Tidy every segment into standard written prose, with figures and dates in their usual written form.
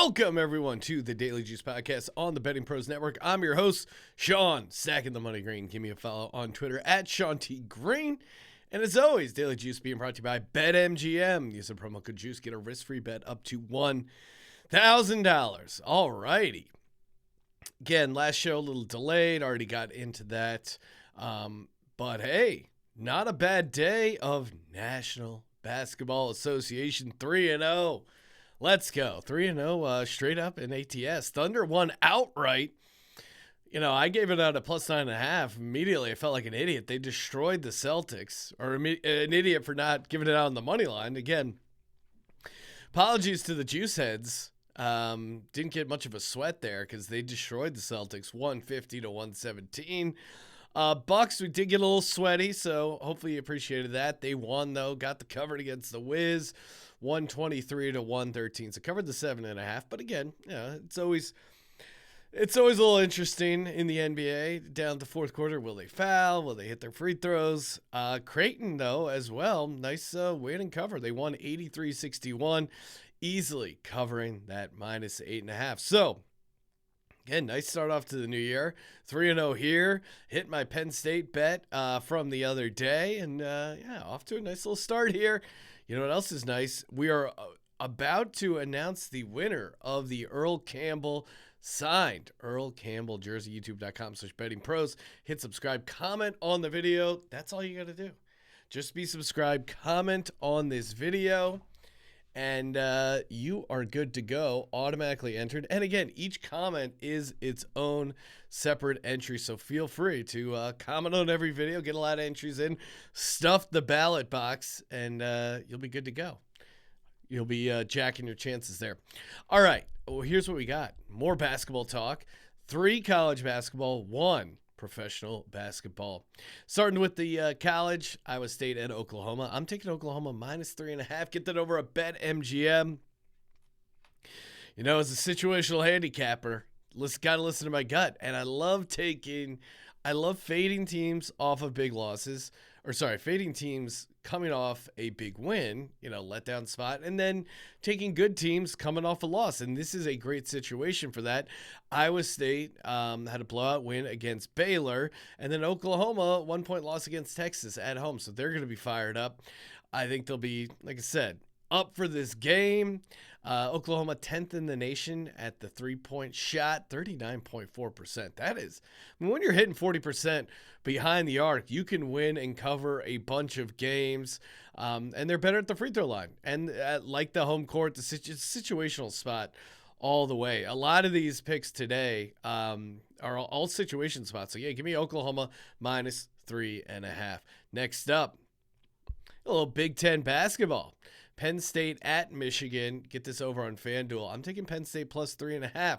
Welcome, everyone, to the Daily Juice Podcast on the Betting Pros Network. I'm your host, Sean, stacking the money green. Give me a follow on Twitter at Sean T. Green. And as always, Daily Juice being brought to you by BetMGM. Use the promo code JUICE. Get a risk-free bet up to $1,000. All righty. Again, last show a little delayed. Already got into that. But hey, not a bad day of National Basketball Association 3-0. Let's go. 3-0 straight up in ATS. Thunder won outright. You know, I gave it out at plus 9.5. Immediately, I felt like an idiot. They destroyed the Celtics, or an idiot for not giving it out on the money line. Again, apologies to the Juice heads. Didn't get much of a sweat there because they destroyed the Celtics 150-117. Bucks, we did get a little sweaty, so hopefully you appreciated that. They won, though. Got the covered against the Wiz, 123-113. So covered the 7.5. But again, yeah, it's always a little interesting in the NBA. Down the fourth quarter, will they foul? Will they hit their free throws? Creighton, though, as well. Nice win and cover. They won 83-61, easily covering that minus 8.5. So, again, nice start off to the new year. 3-0 here. Hit my Penn State bet from the other day. And, yeah, off to a nice little start here. You know what else is nice? We are about to announce the winner of the Earl Campbell signed Earl Campbell jersey. YouTube.com/bettingpros. Hit subscribe. Comment on the video. That's all you got to do. Just be subscribed. Comment on this video. And you are good to go, automatically entered. And again, each comment is its own separate entry, so feel free to comment on every video, get a lot of entries in, stuff the ballot box, and you'll be good to go. You'll be jacking your chances there. All right, well, here's what we got. More basketball talk. 3 college basketball, 1 professional basketball. Starting with the college, Iowa State and Oklahoma. I'm taking Oklahoma minus 3.5. Get that over at BetMGM. You know, as a situational handicapper, got to listen to my gut. And I love fading teams off of big losses. Fading teams coming off a big win, letdown spot, and then taking good teams coming off a loss. And this is a great situation for that. Iowa State had a blowout win against Baylor, and then Oklahoma, 1-point loss against Texas at home. So they're going to be fired up. I think they'll be, like I said, up for this game. Oklahoma 10th in the nation at the 3-point shot, 39.4%. That is, when you're hitting 40% behind the arc, you can win and cover a bunch of games. And they're better at the free throw line. And like the home court, the situational spot all the way. A lot of these picks today are all situation spots. So yeah, give me Oklahoma minus 3.5. Next up, a little Big Ten basketball. Penn State at Michigan. Get this over on FanDuel. I'm taking Penn State plus 3.5.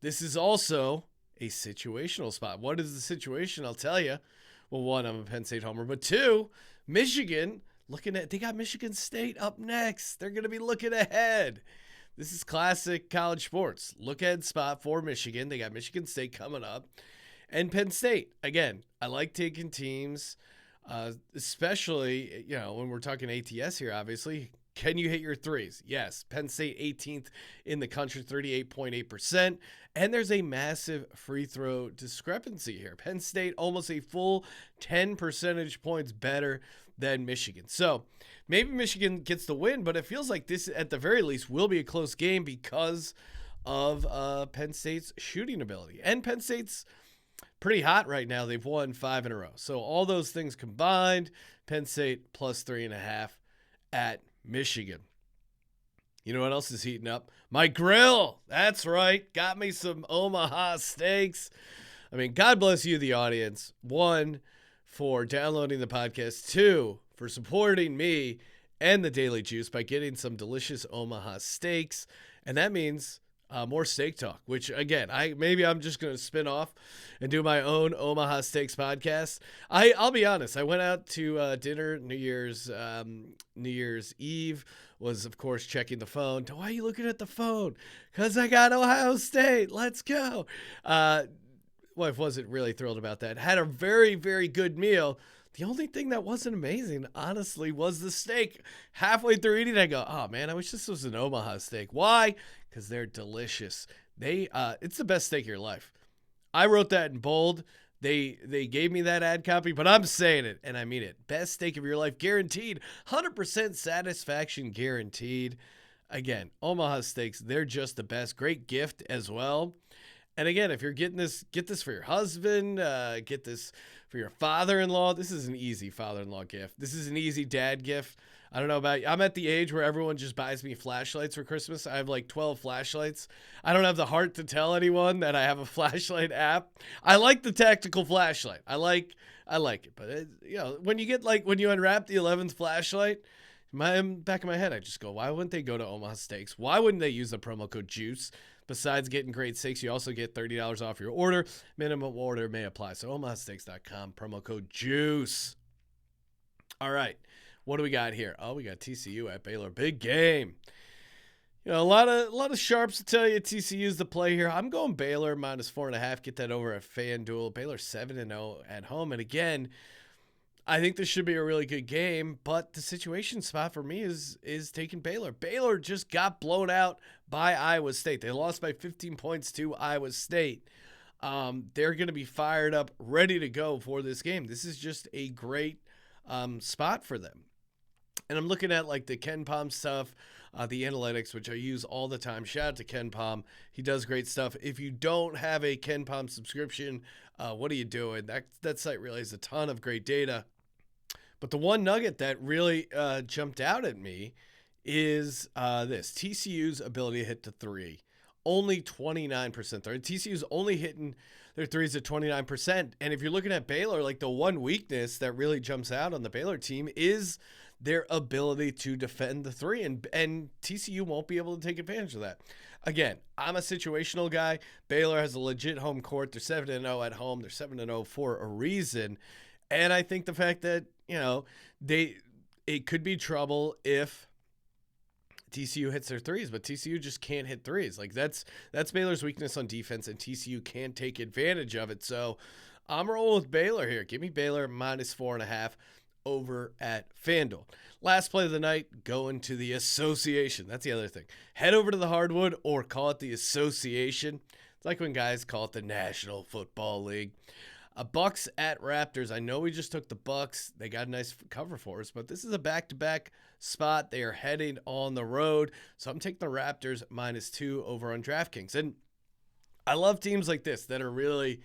This is also a situational spot. What is the situation? I'll tell you. Well, 1, I'm a Penn State homer. But 2, Michigan, they got Michigan State up next. They're going to be looking ahead. This is classic college sports. Look ahead spot for Michigan. They got Michigan State coming up. And Penn State. Again, I like taking teams, especially, when we're talking ATS here, obviously. Can you hit your threes? Yes. Penn State 18th in the country, 38.8%. And there's a massive free throw discrepancy here. Penn State almost a full 10 percentage points better than Michigan. So maybe Michigan gets the win, but it feels like this, at the very least, will be a close game because of Penn State's shooting ability. And Penn State's pretty hot right now. They've won 5 in a row. So all those things combined, Penn State plus 3.5 at Michigan. You know what else is heating up? My grill. That's right. Got me some Omaha steaks. I mean, God bless you, the audience. 1, for downloading the podcast. 2, for supporting me and the Daily Juice by getting some delicious Omaha steaks. And that means more steak talk, which again, I'm just going to spin off and do my own Omaha Steaks podcast. I'll be honest. I went out to dinner New Year's Eve, was of course checking the phone. Why are you looking at the phone? Because I got Ohio State. Let's go. Wife wasn't really thrilled about that. Had a very, very good meal. The only thing that wasn't amazing, honestly, was the steak. Halfway through eating, I go, "Oh man, I wish this was an Omaha steak." Why? Because they're delicious. It's the best steak of your life. I wrote that in bold. They gave me that ad copy, but I'm saying it and I mean it. Best steak of your life, guaranteed. 100% satisfaction guaranteed. Again, Omaha Steaks, they're just the best. Great gift as well. And again, if you're getting this, get this for your husband, get this for your father-in-law. This is an easy father-in-law gift. This is an easy dad gift. I don't know about you. I'm at the age where everyone just buys me flashlights for Christmas. I have like 12 flashlights. I don't have the heart to tell anyone that I have a flashlight app. I like the tactical flashlight. I like it. But when you get when you unwrap the 11th flashlight, my back of my head, I just go, why wouldn't they go to Omaha Steaks? Why wouldn't they use the promo code JUICE? Besides getting great steaks, you also get $30 off your order. Minimum order may apply. So omahasteaks.com, promo code JUICE. All right. What do we got here? Oh, we got TCU at Baylor. Big game. A lot of sharps to tell you TCU's the play here. I'm going Baylor -4.5. Get that over at FanDuel. Baylor 7-0 at home. And again, I think this should be a really good game, but the situation spot for me is taking Baylor. Baylor just got blown out by Iowa State. They lost by 15 points to Iowa State. They're going to be fired up, ready to go for this game. This is just a great spot for them. And I'm looking at the KenPom stuff, the analytics, which I use all the time. Shout out to KenPom. He does great stuff. If you don't have a KenPom subscription, what are you doing? That site really has a ton of great data. But the one nugget that really jumped out at me is this. TCU's ability to hit the three. Only 29%. TCU's only hitting their threes at 29%. And if you're looking at Baylor, the one weakness that really jumps out on the Baylor team is their ability to defend the three. And TCU won't be able to take advantage of that. Again, I'm a situational guy. Baylor has a legit home court. They're 7-0 at home. They're 7-0 for a reason. And I think the fact that, it could be trouble if TCU hits their threes, but TCU just can't hit threes. That's Baylor's weakness on defense, and TCU can't take advantage of it. So I'm rolling with Baylor here. Give me Baylor -4.5 over at FanDuel. Last play of the night, going to the Association. That's the other thing. Head over to the Hardwood or call it the Association. It's like when guys call it the National Football League. Bucks at Raptors. I know we just took the Bucks. They got a nice cover for us, but this is a back-to-back spot. They are heading on the road. So I'm taking the Raptors -2 over on DraftKings. And I love teams like this that are really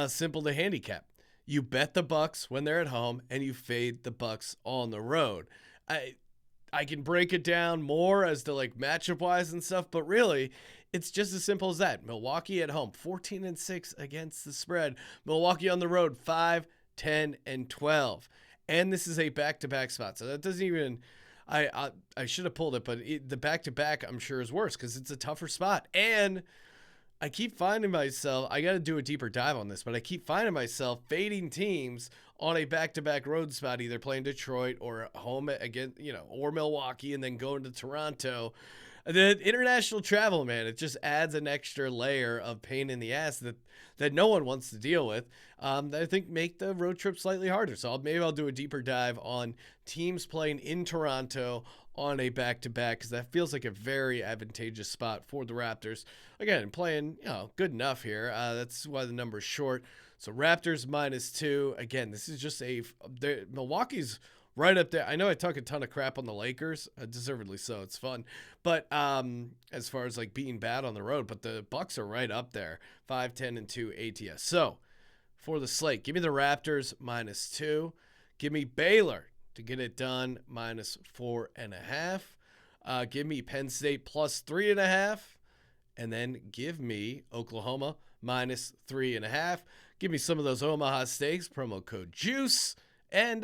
simple to handicap. You bet the Bucks when they're at home, and you fade the Bucks on the road. I can break it down more as to matchup-wise and stuff, but really, it's just as simple as that. Milwaukee at home, 14-6 against the spread. Milwaukee on the road, 5-10-12. And this is a back-to-back spot. So that doesn't even – I should have pulled it, but the back-to-back I'm sure is worse because it's a tougher spot. And I keep finding myself – I got to do a deeper dive on this, but I keep finding myself fading teams on a back-to-back road spot, either playing Detroit or home again, or Milwaukee, and then going to Toronto. The international travel, man, it just adds an extra layer of pain in the ass that no one wants to deal with. That I think make the road trip slightly harder. So maybe I'll do a deeper dive on teams playing in Toronto on a back-to-back because that feels like a very advantageous spot for the Raptors. Again, playing good enough here. That's why the number's short. So Raptors -2. Again, this is just Milwaukee's right up there. I know I talk a ton of crap on the Lakers, deservedly so. It's fun. But as far as being bad on the road, but the Bucks are right up there, 5-10-2 ATS. So for the slate, give me the Raptors -2. Give me Baylor to get it done -4.5. Give me Penn State +3.5. And then give me Oklahoma -3.5. Give me some of those Omaha Steaks, promo code JUICE. And,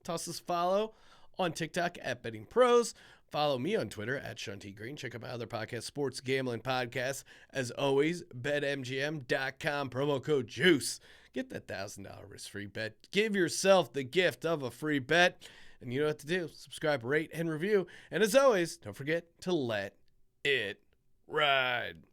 toss us a follow on TikTok at Betting Pros. Follow me on Twitter at Sean T. Green. Check out my other podcast, Sports Gambling Podcast. As always, BetMGM.com, promo code JUICE. Get that $1,000 risk-free bet. Give yourself the gift of a free bet. And you know what to do. Subscribe, rate, and review. And as always, don't forget to let it ride.